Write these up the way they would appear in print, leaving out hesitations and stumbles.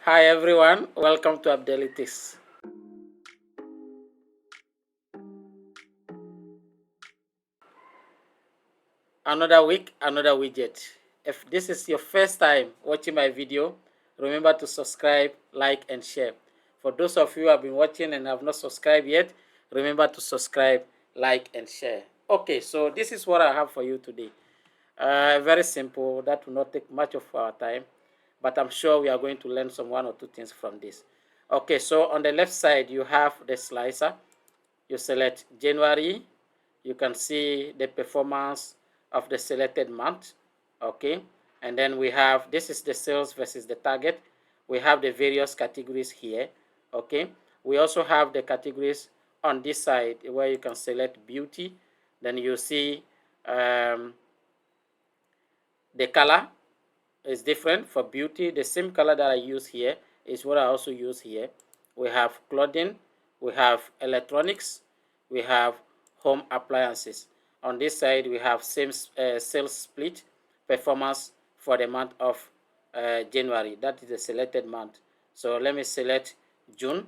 Hi everyone, welcome to Abdelytics. Another week, another widget. If this is your first time watching my video, remember to subscribe, like, and share. For those of you who have been watching and have not subscribed yet, remember to subscribe, like, and share. Okay, so this is what I have for you today. Very simple, that will not take much of our time, but I'm sure we are going to learn some one or two things from this. Okay, so on the left side, you have the slicer. You select January, you can see the performance of the selected month. Okay, and then we have, this is the sales versus the target. We have the various categories here. Okay, we also have the categories on this side where you can select beauty. Then you see the color is different for beauty. The same color that I use here is what I also use here. We have clothing, we have electronics, we have home appliances. On this side, we have same sales split performance for the month of January. That is the selected month. So let me select June.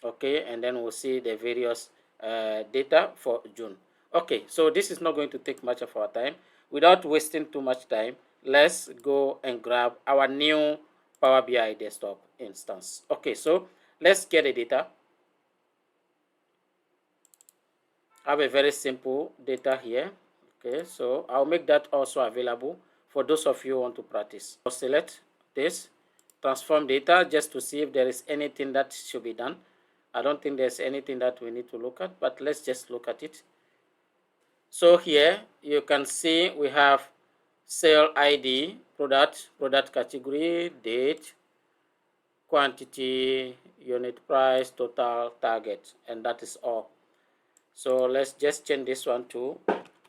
Okay, and then we'll see the various data for June. Okay, so this is not going to take much of our time. Without wasting too much time, let's go and grab our new Power BI desktop instance. Okay, so let's get the data. I have a very simple data here. Okay, so I'll make that also available for those of you who want to practice. I'll select this, transform data, just to see if there is anything that should be done. I don't think there's anything that we need to look at, but let's just look at it. So here you can see we have sale ID, product category, date, quantity, unit price, total, target, and that is all. So let's just change this one to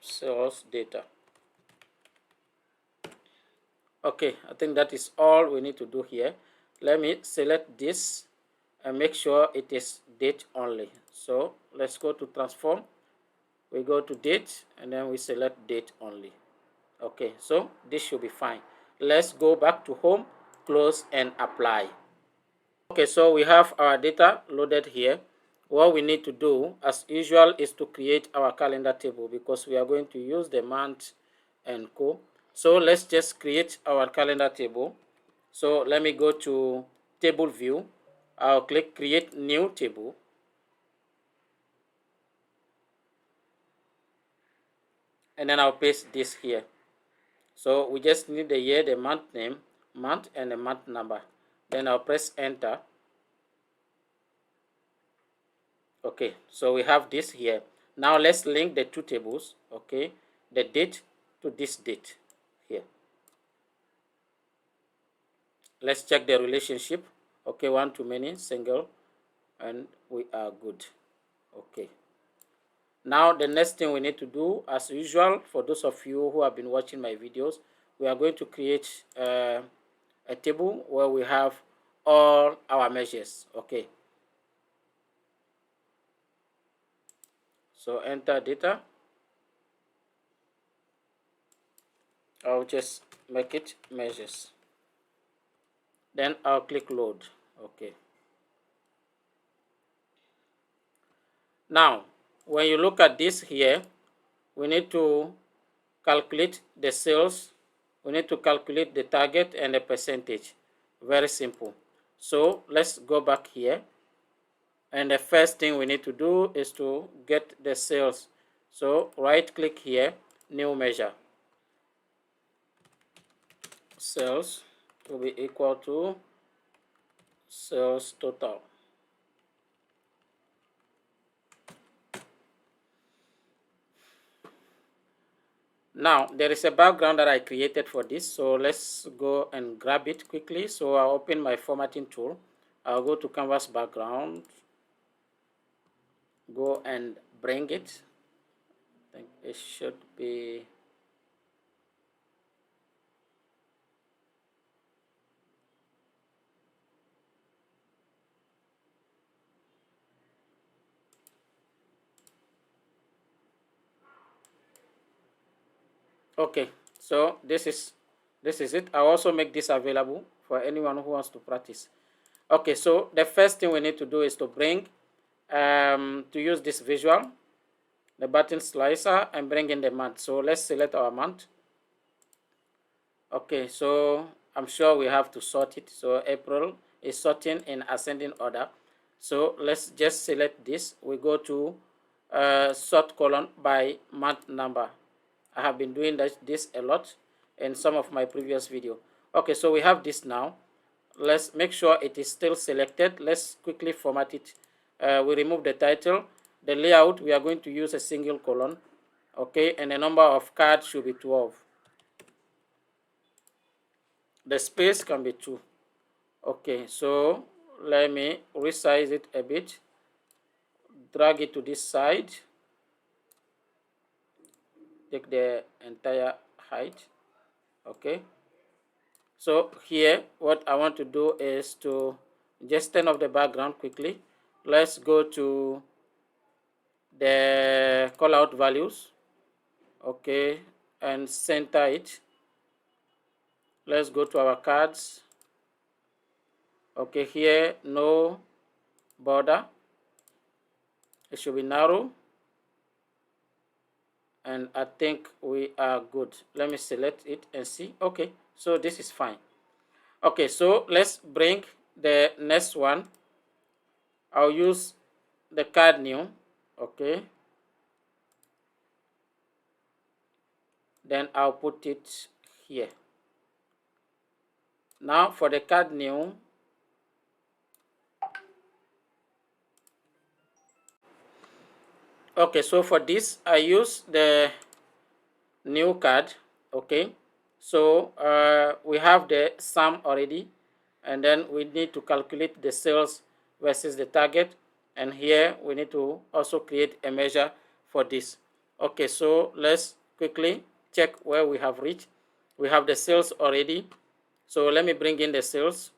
sales data. Okay, I think that is all we need to do here. Let me select this and make sure it is date only. So let's go to transform. We go to date and then we select date only. Okay, so this should be fine. Let's go back to home, close, and apply. Okay, so we have our data loaded here. What we need to do, as usual, is to create our calendar table because we are going to use the month and co. So let's just create our calendar table. So let me go to table view. I'll click create new table. And then I'll paste this here. So we just need the year, the month name, month, and the month number. Then I'll press enter. Okay, so we have this here. Now let's link the two tables, okay, the date to this date here. Let's check the relationship. Okay, one to many, single, and we are good. Okay. Now the next thing we need to do, as usual, for those of you who have been watching my videos, we are going to create a table where we have all our measures. Okay. So enter data. I'll just make it measures. Then I'll click load. Okay. Now, when you look at this here, we need to calculate the sales. We need to calculate the target and the percentage. Very simple. So let's go back here. And the first thing we need to do is to get the sales. So right click here, new measure. Sales will be equal to sales total. Now there is a background that I created for this, so let's go and grab it quickly. So I'll open my formatting tool. I'll go to canvas background, go and bring it. I think it should be okay. So this is it. I'll also make this available for anyone who wants to practice. Okay, so the first thing we need to do is to bring, to use this visual, the button slicer, and bring in the month. So let's select our month. Okay, so I'm sure we have to sort it. So April is sorting in ascending order. So let's just select this. We go to sort column by month number. I have been doing this a lot in some of my previous video. Okay, so we have this now. Let's make sure it is still selected. Let's quickly format it. We remove the title. The layout, we are going to use a single column. Okay, and the number of cards should be 12. The space can be 2. Okay, so let me resize it a bit. Drag it to this side. Take the entire height. Okay. So here, what I want to do is to just turn off the background quickly. Let's go to the callout values. Okay, and center it. Let's go to our cards. Okay, here, no border. It should be narrow. And I think we are good. Let me select it and see. Okay, so this is fine. Okay, so let's bring the next one. I'll use the card new. Okay. Then I'll put it here. Now for the card new, okay, so for this I use the new card. Okay, so we have the sum already, and then we need to calculate the sales versus the target, and here we need to also create a measure for this. Okay, so let's quickly check where we have reached. We have the sales already, so let me bring in the sales.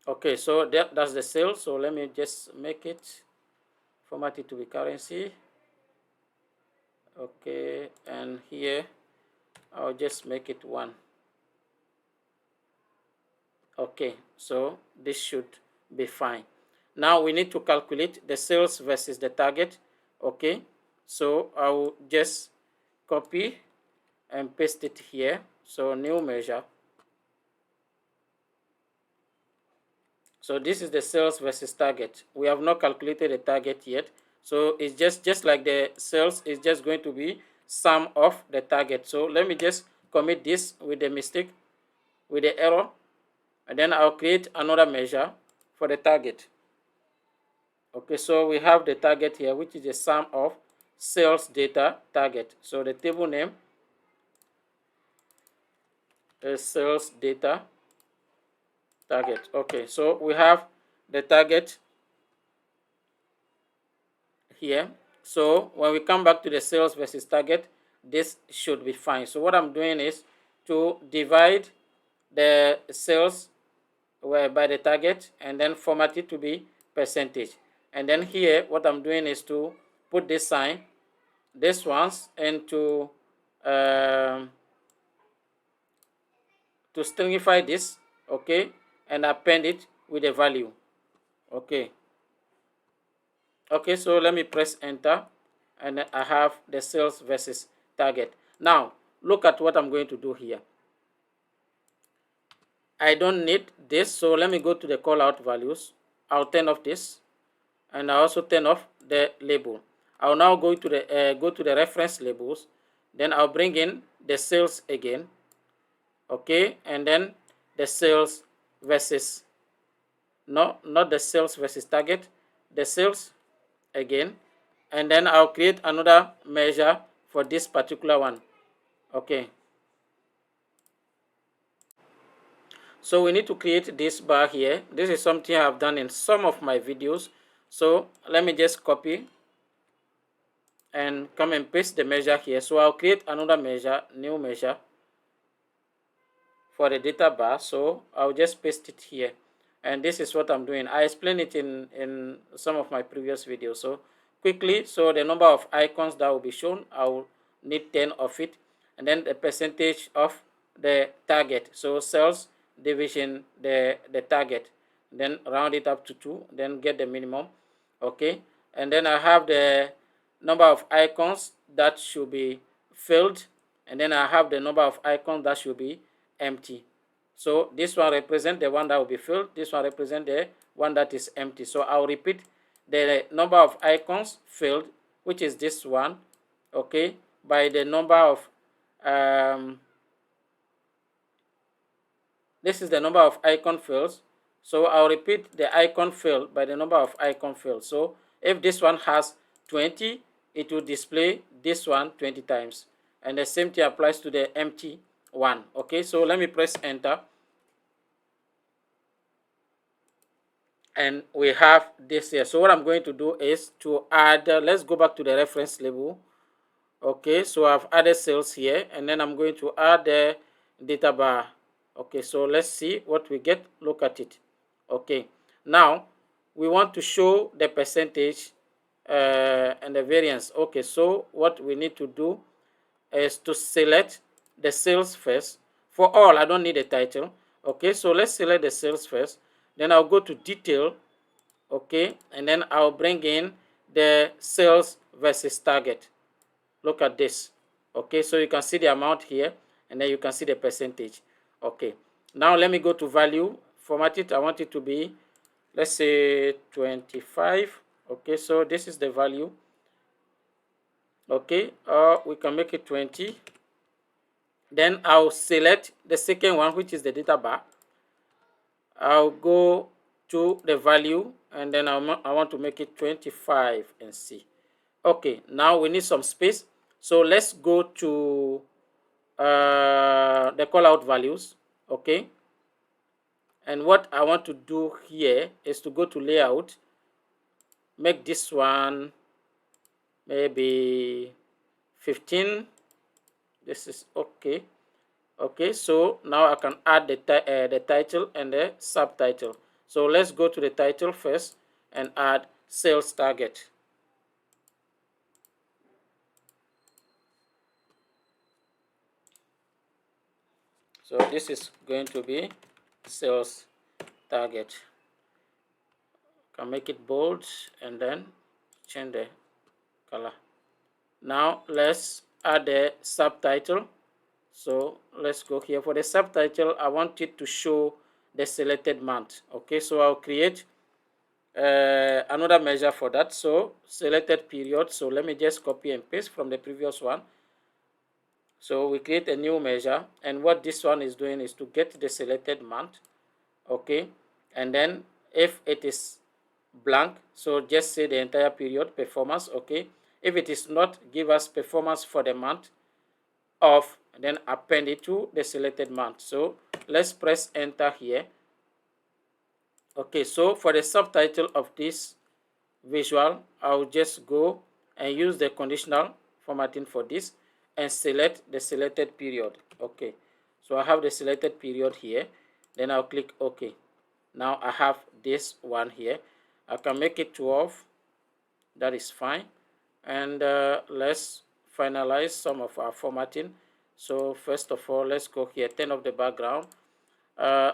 Okay, so that's the sales. So let me just make it, format it to be currency. Okay, and here I'll just make it 1. Okay, so this should be fine. Now we need to calculate the sales versus the target. Okay, so I will just copy and paste it here. So new measure. So this is the sales versus target. We have not calculated the target yet. So it's just like the sales is just going to be sum of the target. So let me just commit this with the mistake, with the error, and then I'll create another measure for the target. Okay, so we have the target here, which is the sum of sales data target. So the table name is sales data target. Okay, so we have the target here. So when we come back to the sales versus target, this should be fine. So what I'm doing is to divide the sales by the target and then format it to be percentage. And then here, what I'm doing is to put this sign, this ones, into to stringify this, okay, and append it with a value. Okay. Okay, so let me press enter, and I have the sales versus target. Now, look at what I'm going to do here. I don't need this, so let me go to the call out values. I'll turn off this, and I also turn off the label. I'll now go to the reference labels. Then I'll bring in the sales again. Okay, and then the sales versus, no, not the sales versus target, the sales again, and then I'll create another measure for this particular one. Okay, so we need to create this bar here. This is something I've done in some of my videos. So let me just copy and come and paste the measure here. So I'll create another measure, new measure for the data bar. So I'll just paste it here, and this is what I'm doing. I explained it in some of my previous videos. So quickly, so the number of icons that will be shown, I will need 10 of it, and then the percentage of the target. So sales division the target, then round it up to 2, then get the minimum. Okay, and then I have the number of icons that should be filled, and then I have the number of icons that should be empty. So this one represents the one that will be filled, this one represents the one that is empty. So I'll repeat the number of icons filled, which is this one, okay, by the number of this is the number of icon fields. So I'll repeat the icon field by the number of icon fields. So if this one has 20, it will display this one 20 times. And the same thing applies to the empty one. Okay, so let me press enter. And we have this here. So what I'm going to do is to add, let's go back to the reference label. Okay, so I've added sales here, and then I'm going to add the data bar. Okay, so let's see what we get. Look at it. Okay, now we want to show the percentage and the variance. Okay, so what we need to do is to select the sales first. For all, I don't need a title. Okay, so let's select the sales first. Then I'll go to detail. Okay, and then I'll bring in the sales versus target. Look at this. Okay, so you can see the amount here, and then you can see the percentage. Okay, now let me go to value, format it. I want it to be, let's say 25. Okay, so this is the value. Okay, or we can make it 20. Then I'll select the second one, which is the data bar. I'll go to the value, and then I want to make it 25 and see. Okay, now we need some space. So let's go to the call out values. Okay, and what I want to do here is to go to layout, make this one maybe 15. This is okay. Okay, so now I can add the title and the subtitle. So let's go to the title first and add sales target. So this is going to be sales target. Can make it bold and then change the color. Now let's add the subtitle. So let's go here. For the subtitle, I want it to show the selected month. Okay, so I'll create another measure for that. So selected period. So let me just copy and paste from the previous one. So we create a new measure, and what this one is doing is to get the selected month. Okay, and then if it is blank, so just say the entire period performance. Okay, if it is not, give us performance for the month of, then append it to the selected month. So let's press enter here. Okay, so for the subtitle of this visual, I'll just go and use the conditional formatting for this and select the selected period. Okay, so I have the selected period here. Then I'll click OK. Now I have this one here. I can make it 12. That is fine. And let's finalize some of our formatting. So first of all, let's go here, turn off the background.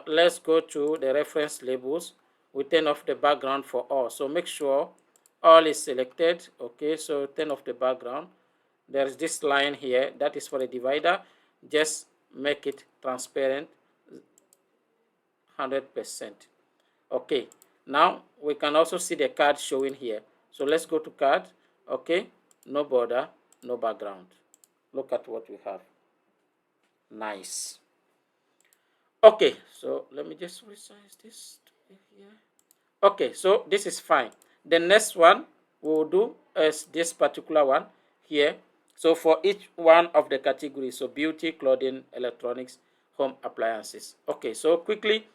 Let's go to the reference labels. We turn off the background for all. So make sure all is selected. Okay, so turn off the background. There's this line here that is for the divider. Just make it transparent 100%. Okay, now we can also see the card showing here. So let's go to card. Okay, no border, no background. Look at what we have. Nice. Okay, so let me just resize this here. Okay, so this is fine. The next one we'll do is this particular one here. So for each one of the categories, so beauty, clothing, electronics, home appliances. Okay, so quickly,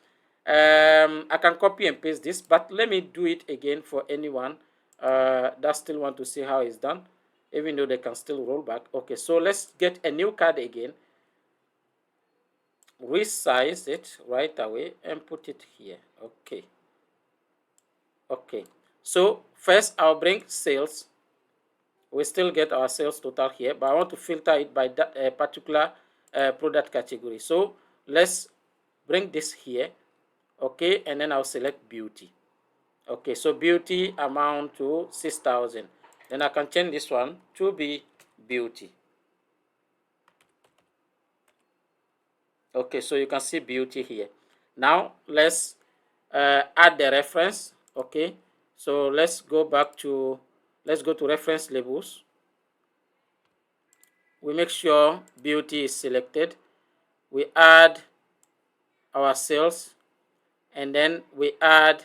I can copy and paste this, but let me do it again for anyone that still want to see how it's done, even though they can still roll back. Okay, so let's get a new card again, resize it right away and put it here. Okay. Okay, so first I'll bring sales. We still get our sales total here, but I want to filter it by that particular product category. So let's bring this here, okay, and then I'll select beauty. Okay, so beauty amount to 6,000. Then I can change this one to be beauty. Okay, so you can see beauty here. Now let's add the reference. Okay, so let's go to reference labels. We make sure beauty is selected. We add our sales, and then we add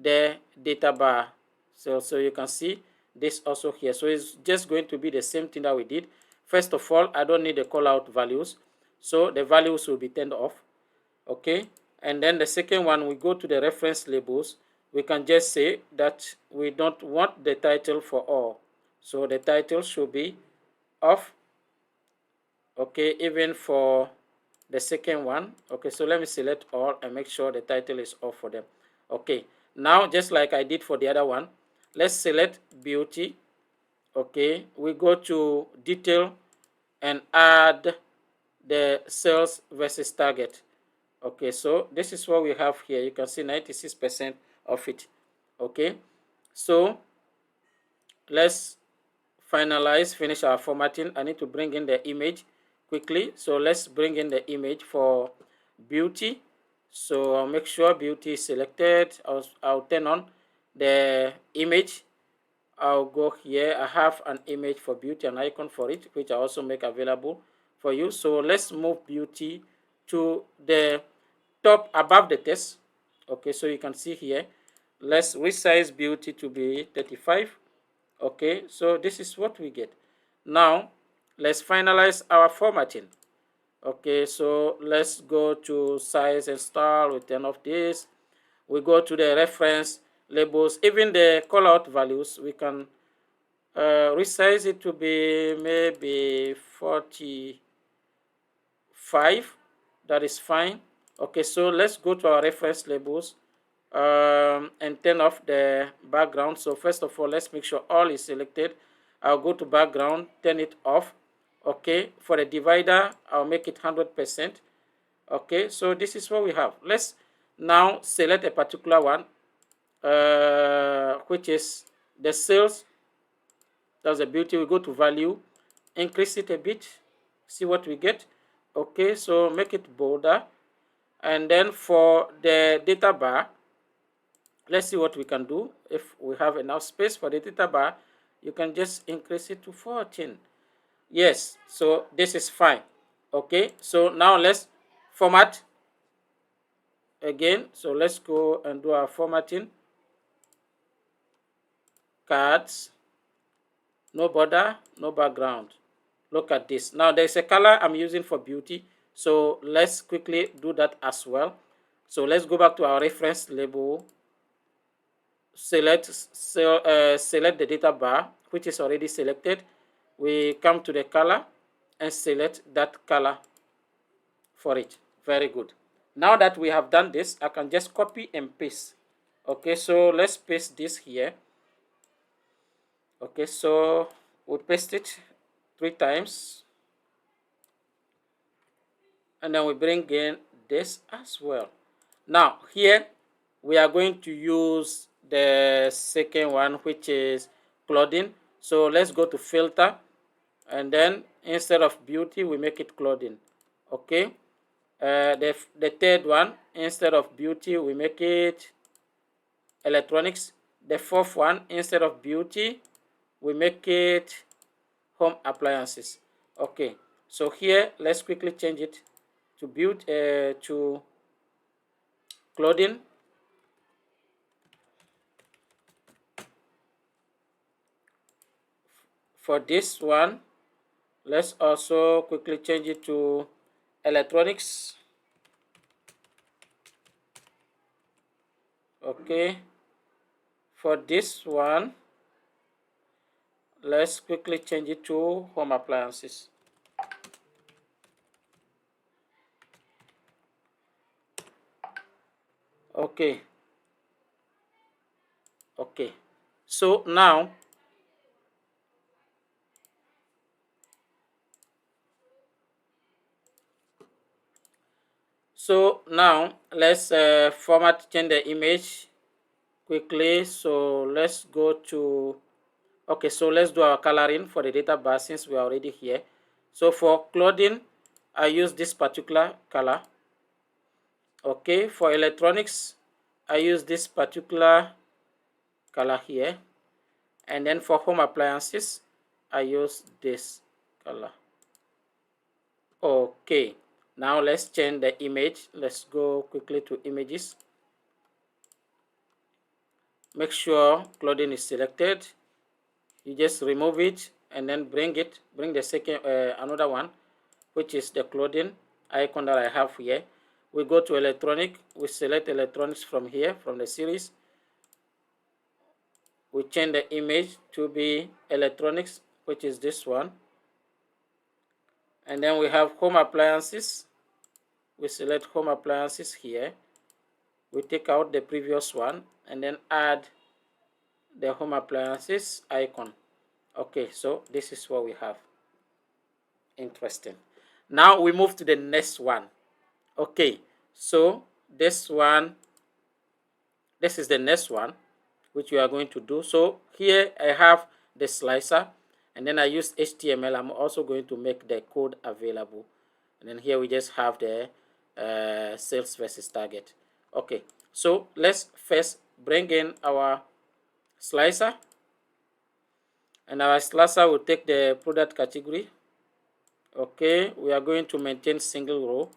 the data bar. So you can see this also here. So it's just going to be the same thing that we did. First of all, I don't need the call out values, so the values will be turned off. Okay, and then the second one, we go to the reference labels. We can just say that we don't want the title for all, so the title should be off. Okay, even for the second one. Okay, so let me select all and make sure the title is off for them. Okay, now just like I did for the other one, let's select beauty. Okay, we go to detail and add the sales versus target. Okay, so this is what we have here. You can see 96% of it. Okay, so let's finish our formatting. I need to bring in the image quickly. So let's bring in the image for beauty. So I'll make sure beauty is selected. I'll turn on the image. I'll go here. I have an image for beauty, an icon for it, which I also make available for you. So let's move beauty to the top above the text. Okay, so you can see here. Let's resize beauty to be 35. Okay, so this is what we get. Now let's finalize our formatting. Okay, so let's go to size and style. We turn off this. We go to the reference labels. Even the callout values, we can resize it to be maybe 45. That is fine. Okay, so let's go to our reference labels and turn off the background. So first of all, let's make sure all is selected. I'll go to background, turn it off. Okay, for the divider, I'll make it 100%. Okay, so this is what we have. Let's now select a particular one, which is the sales. That's the beauty. We go to value, increase it a bit, see what we get. Okay, so make it bolder. And then for the data bar, let's see what we can do. If we have enough space for the data bar, you can just increase it to 14. Yes, so this is fine. Okay, so now let's format again. So let's go and do our formatting. Cards, no border, no background. Look at this. Now there's a color I'm using for beauty, so let's quickly do that as well. So let's go back to our reference label. Select the data bar, which is already selected. We come to the color and select that color for it. Very good. Now that we have done this, I can just copy and paste. Okay, so let's paste this here. Okay, so we paste it 3 times, and then we bring in this as well. Now here we are going to use the second one, which is clothing. So let's go to filter, and then instead of beauty, we make it clothing. Okay, the third one, instead of beauty, we make it electronics. The fourth one, instead of beauty, we make it home appliances. Okay, so here let's quickly change it to to clothing. For this one, let's also quickly change it to electronics. Okay, for this one, let's quickly change it to home appliances. Okay, okay, so now So now let's change the image quickly. So let's go to, okay, so let's do our coloring for the data bar since we are already here. So for clothing, I use this particular color. Okay, for electronics, I use this particular color here. And then for home appliances, I use this color. Okay, now let's change the image. Let's go quickly to images. Make sure clothing is selected. You just remove it and then bring the second another one, which is the clothing icon that I have here. We go to electronic, we select electronics from here, from the series. We change the image to be electronics, which is this one. And then we have home appliances. We select home appliances here. We take out the previous one and then add the home appliances icon. Okay, so this is what we have. Interesting. Now we move to the next one. Okay, so this is the next one which we are going to do. So here I have the slicer, and then I use HTML. I'm also going to make the code available, and then here we just have the sales versus target. Okay, so let's first bring in our slicer, and our slicer will take the product category. Okay, we are going to maintain single row.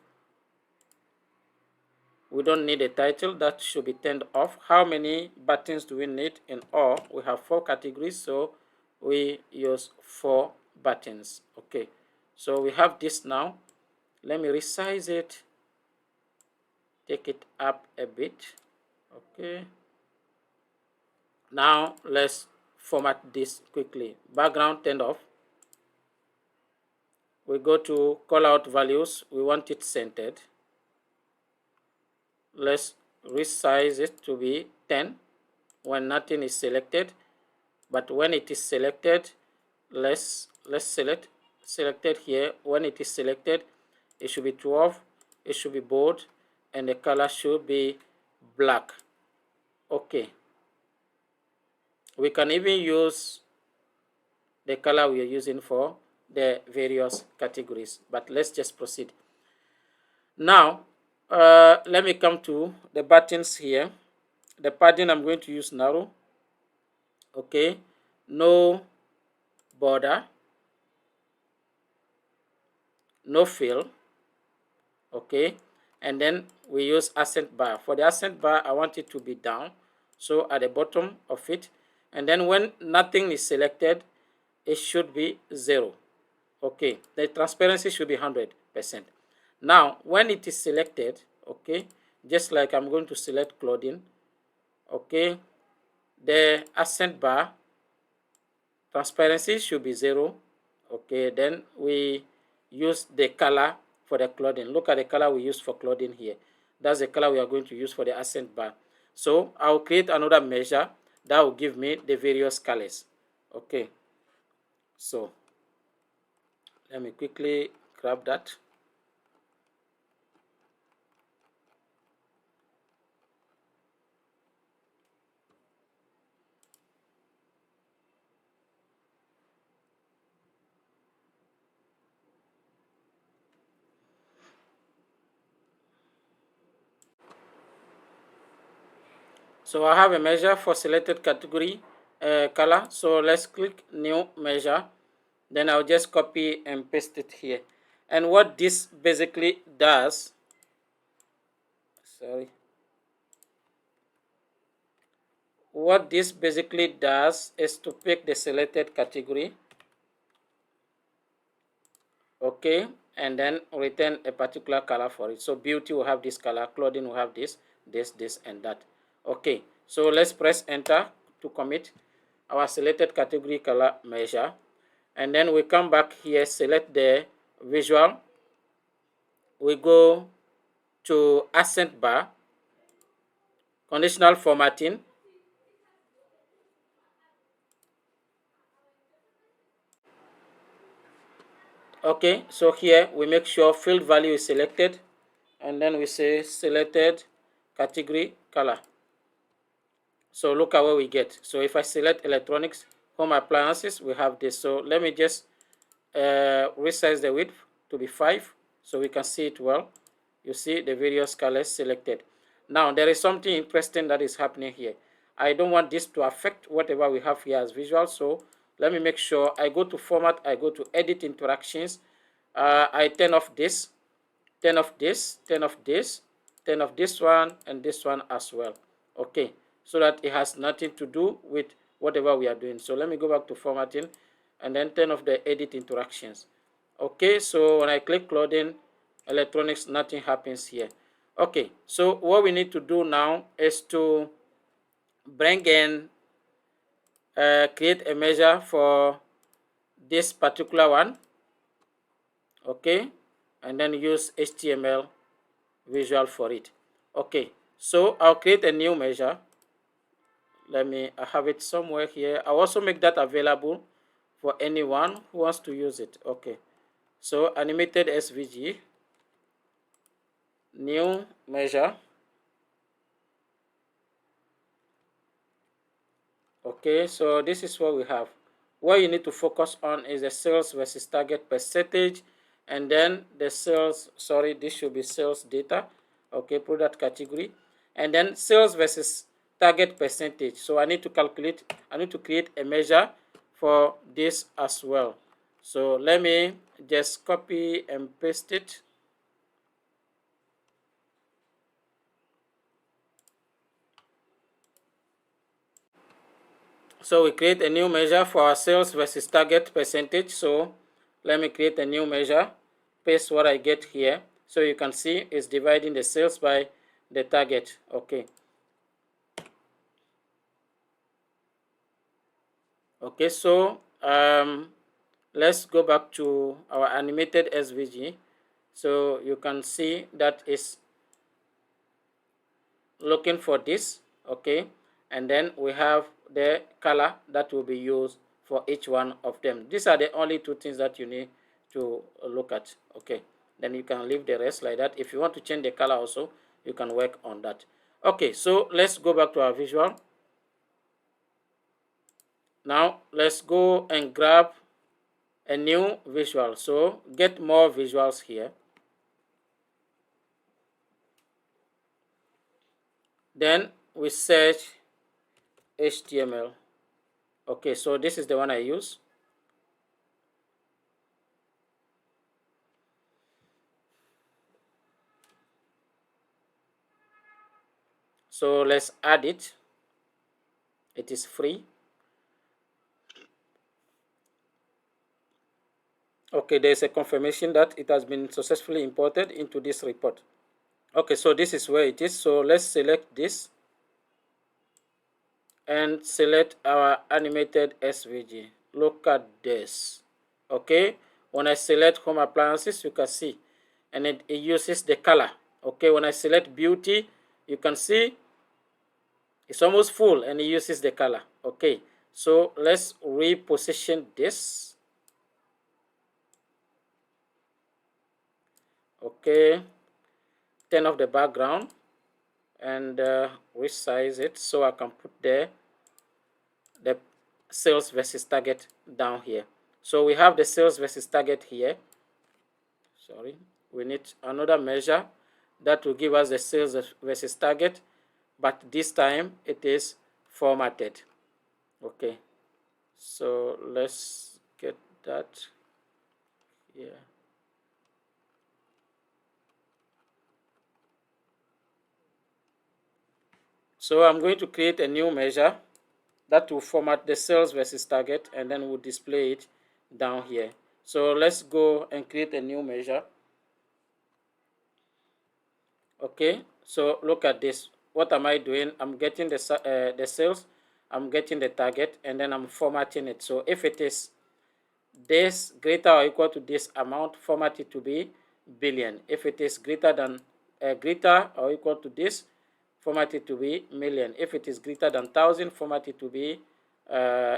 We don't need a title, that should be turned off. How many buttons do we need in all? We have 4 categories, so we use 4 buttons. Okay, so we have this now. Let me resize it, take it up a bit. Okay, now let's format this quickly. Background turned off. We go to call out values. We want it centered. Let's resize it to be 10 when nothing is selected, but when it is selected, let's select selected here. When it is selected, it should be 12, it should be bold, and the color should be black. Okay, we can even use the color we are using for the various categories, but let's just proceed. Now let me come to the buttons here. The padding I'm going to use narrow. Okay, no border, no fill. Okay, and then we use accent bar. For the accent bar, I want it to be down, so at the bottom of it, and then when nothing is selected, it should be 0. Okay, the transparency should be 100%. Now when it is selected, okay, just like I'm going to select clothing, okay, the accent bar transparency should be 0. Okay, then we use the color for the clothing. Look at the color we use for clothing here. That's the color we are going to use for the accent bar. So I'll create another measure that will give me the various colors. Okay, so let me quickly grab that. So I have a measure for selected category color. So let's click new measure. Then I'll just copy and paste it here. And what this basically does, what this basically does is to pick the selected category, okay, and then return a particular color for it. So beauty will have this color, clothing will have this, and that. Okay, so let's press enter to commit our selected category color measure, and then we come back here, select the visual, we go to accent bar, conditional formatting. Okay, so here we make sure field value is selected, and then we say selected category color. So look at what we get. So if I select electronics, home appliances, we have this. So let me just resize the width to be 5 so we can see it well. You see the various colors selected. Now there is something interesting that is happening here. I don't want this to affect whatever we have here as visual, so let me make sure I go to format, I go to edit interactions, I turn off this, turn off this, turn off this, turn off this one and this one as well. Okay, so that it has nothing to do with whatever we are doing. So let me go back to formatting and then turn off the edit interactions. Okay, so when I click clothing, electronics, nothing happens here. Okay, so what we need to do now is to bring in, create a measure for this particular one. Okay, and then use HTML visual for it. Okay, so I'll create a new measure. Let me, I have it somewhere here. I'll also make that available for anyone who wants to use it. Okay, so animated SVG, new measure. Okay, so this is what we have. What you need to focus on is the sales versus target percentage, and then the sales, sorry, this should be sales data. Okay, product category, and then sales versus target percentage. So I need to calculate, I need to create a measure for this as well. So let me just copy and paste it. So we create a new measure for our sales versus target percentage. So let me create a new measure, paste what I get here. So you can see it's dividing the sales by the target. Okay. Okay, so let's go back to our animated SVG. So you can see that is looking for this. Okay, and then we have the color that will be used for each one of them. These are the only two things that you need to look at. Okay, then you can leave the rest like that. If you want to change the color also, you can work on that. Okay, so let's go back to our visual. Now let's go and grab a new visual. So get more visuals here. Then we search HTML. Okay, so this is the one I use. So let's add it. It is free. Okay, there's a confirmation that it has been successfully imported into this report. Okay, so this is where it is. So let's select this and select our animated SVG. Look at this. Okay, when I select home appliances, you can see, and it uses the color. Okay, when I select beauty, you can see it's almost full and it uses the color. Okay, so let's reposition this. Okay, turn off the background and resize it so I can put the sales versus target down here. So we have the sales versus target here. Sorry, we need another measure that will give us the sales versus target, but this time it is formatted. Okay, so let's get that here. So I'm going to create a new measure that will format the sales versus target, and then we'll display it down here. So let's go and create a new measure. Okay, so look at this. What am I doing? I'm getting the sales, I'm getting the target, and then I'm formatting it. So if it is this greater or equal to this amount, format it to be billion. If it is greater than greater or equal to this, format it to be million. If it is greater than 1,000, format it to be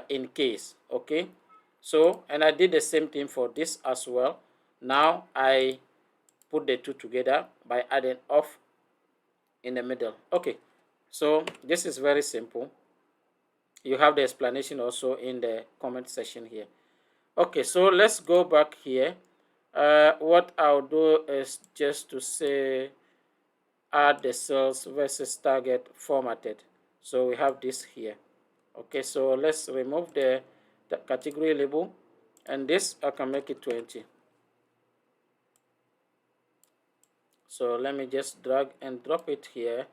in case. Okay, so and I did the same thing for this as well. Now I put the two together by adding off in the middle. Okay, so this is very simple. You have the explanation also in the comment section here. Okay, so let's go back here. What I'll do is just to say add the sales versus target formatted. So we have this here. Okay, so let's remove the category label, and this I can make it 20. So let me just drag and drop it here.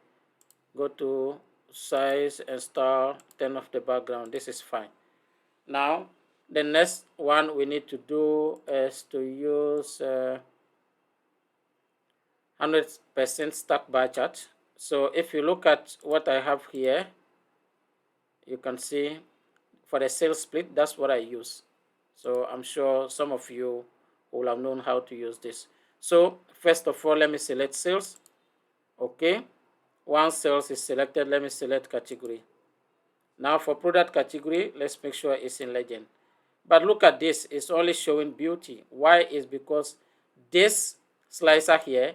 Go to size and style, turn off the background. This is fine. Now the next one we need to do is to use 100% stack bar chart. So if you look at what I have here, you can see for the sales split, that's what I use. So I'm sure some of you will have known how to use this. So first of all, let me select sales. Okay, once sales is selected, let me select category. Now for product category, let's make sure it's in legend. But look at this, it's only showing beauty. Why? Is because this slicer here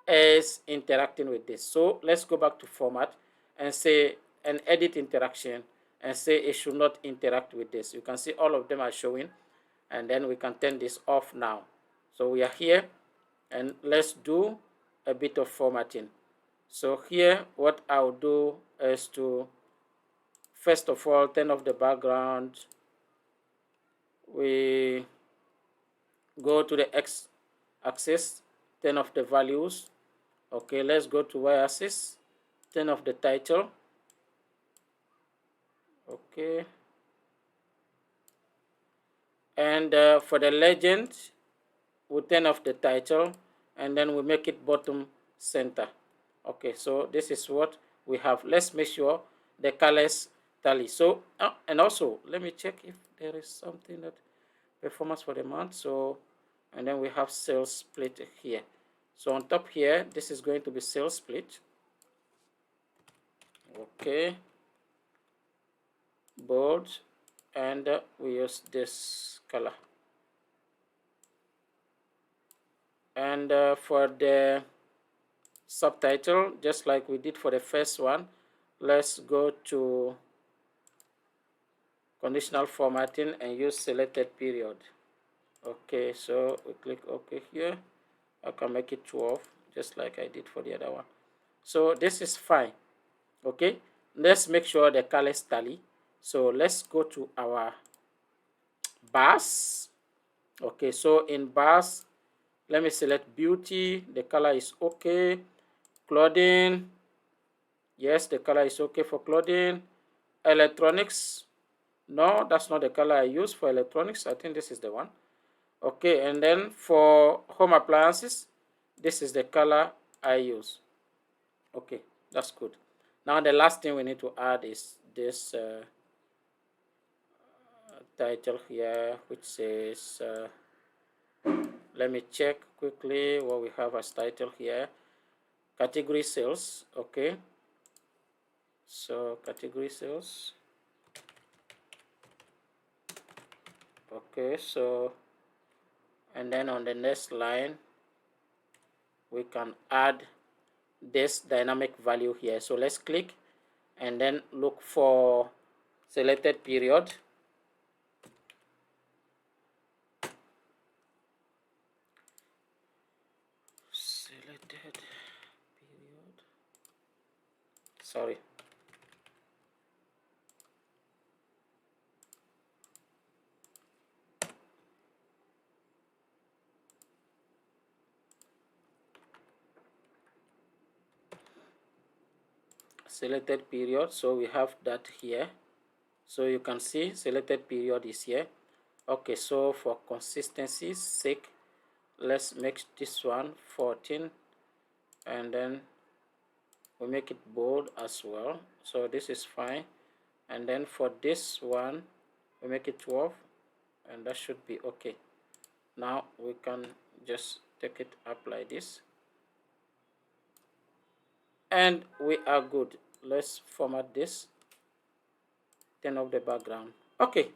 is interacting with this. So let's go back to format and say and edit interaction and say it should not interact with this. You can see all of them are showing, and then we can turn this off now. So we are here, and let's do a bit of formatting. So here what I'll do is to first of all turn off the background. We go to the X axis, turn off the values. Okay, let's go to Y axis, turn off the title. Okay, and for the legend, we turn off the title, and then we make it bottom center. Okay, so this is what we have. Let's make sure the colors tally. So and also let me check if there is something that performance for the month. So and then we have sales split here. So on top here, this is going to be sales split. Okay, bold, and we use this color. And for the subtitle, just like we did for the first one, let's go to conditional formatting and use selected period. Okay, so we click OK here. I can make it 12, just like I did for the other one. So this is fine. Okay, let's make sure the colors tally. So let's go to our bars. Okay, so in bars, let me select beauty. The color is okay. Clothing, yes, the color is okay for clothing. Electronics, no, that's not the color I use for electronics. I think this is the one. Okay, and then for home appliances, this is the color I use. Okay, that's good. Now the last thing we need to add is this title here, which says let me check quickly what we have as title here. Category sales. Okay, so category sales. Okay, so and then on the next line we can add this dynamic value here. So let's click and then look for selected period. Selected period. Sorry. Selected period, so we have that here. So you can see selected period is here. Okay, so for consistency's sake, let's make this one 14, and then we make it bold as well. So this is fine. And then for this one, we make it 12, and that should be okay. Now we can just take it up like this, and we are good. Let's format this, turn off the background. Okay,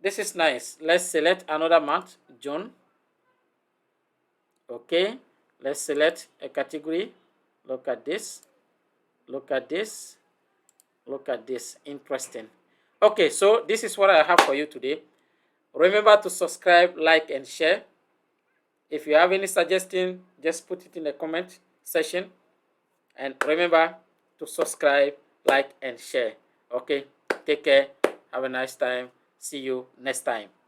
this is nice. Let's select another month, June. Okay, let's select a category. Look at this. Look at this. Look at this. Interesting. Okay, so this is what I have for you today. Remember to subscribe, like, and share. If you have any suggestion, just put it in the comment section. And remember to subscribe, like, and share. Okay, take care. Have a nice time. See you next time.